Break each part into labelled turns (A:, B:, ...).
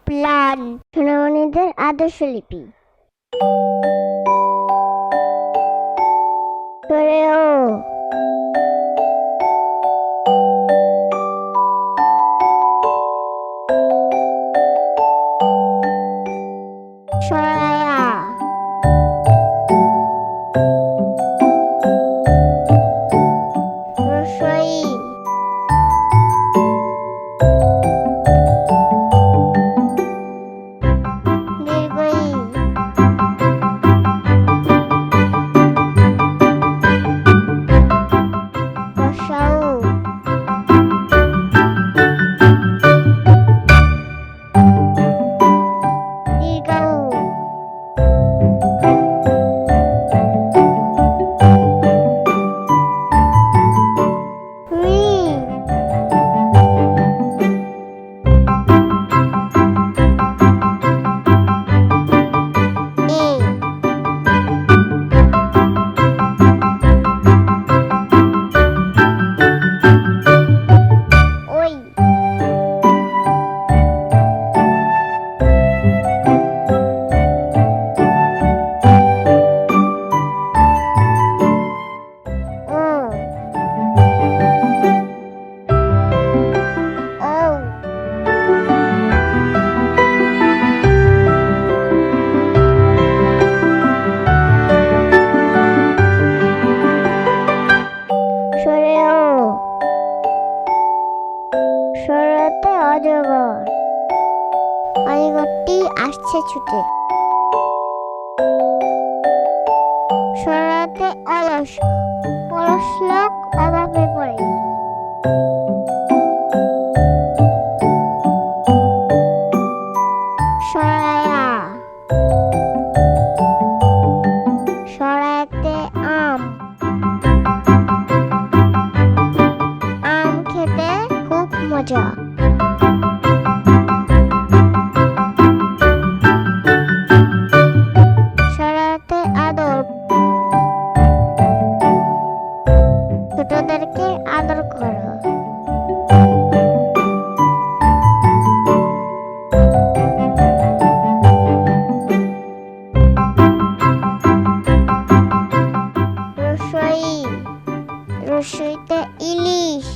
A: Plan সোনামণিদের Adarshalipi করে ও সরায়া রসই দীর্ঘই রসাউ দীর্ঘউ রি ওই ও ও সরে ও সরাতে অজগর অজগরটি আসছে ছুটে সরাতে অলস অলস লোক অভাবে পড়ে সরায়া সরাতে আম আম খেতে খুব মজা সরাতে আদর ছোটদেরকে আদর করো রসই রসইতে ইলিশ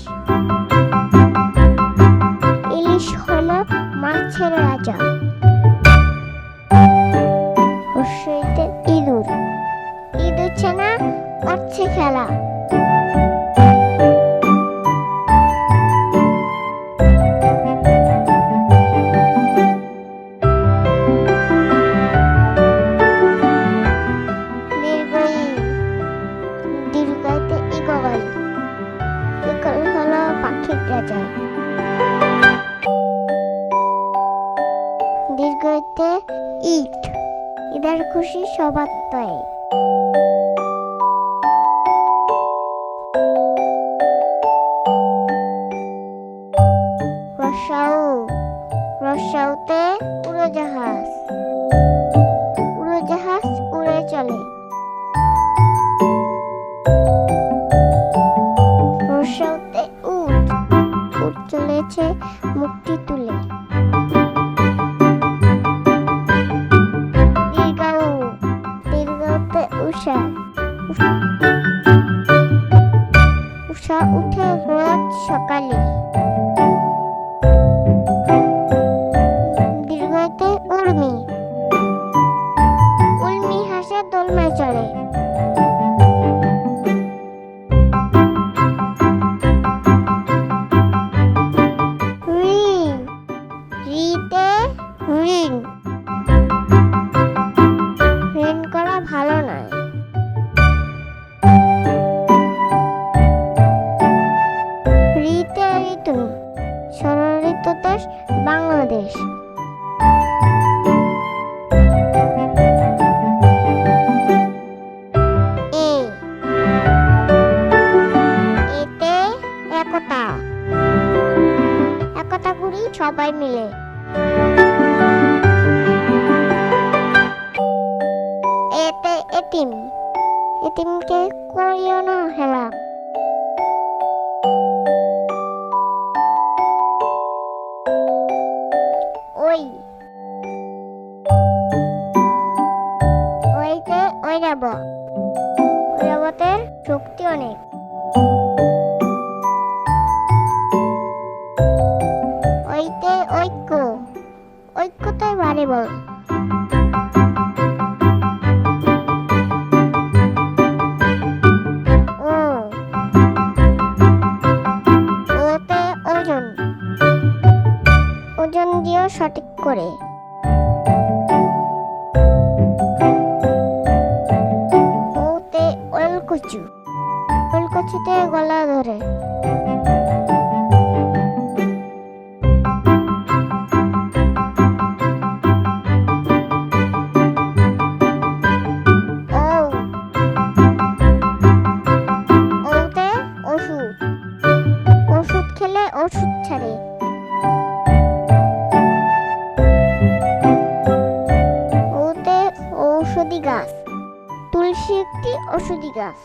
A: ইলিশ হলো মাছের রাজা রসইতে ইঁদুর ইঁদুর ছানা করছে খেলা দীর্ঘই দীর্ঘইতে ইগল ইগল হলো পাখির রাজা দীর্ঘইতে ইট ঈদের খুশি সবার তাই রসাউ রসাউতে উড়োজাহাজ উড়োজাহাজ উড়ে চলে রসাউতে উট উট চলেছে মুক্তি তুলে দীর্ঘউ দীর্ঘতে উষা উষা উঠে রোজ সকালে দীর্ঘতে উর্মি উর্মি হাসে দোলনায় চড়ে রি রিতে ঋণ ঋণ করা ভালো নয় ঋতে ঋতু ষড়ঋতু দেশ বাংলাদেশ এতে একতা একতা করি সবাই মিলে এতে এতিম এতিমকে করিও না হেলা ওই তাড়াতাড়ি বল। ও, ওতে ওজন। ওজন দিও সঠিক করে। ওতে ওলকচু। ওলকচুতে গলা ধরে। ওতে ওষুধ। ওষুধ খেলে ওষুধ ছাড়ে। ওতে ঔষধি গাছ। তুলসী একটি ঔষধি গাছ।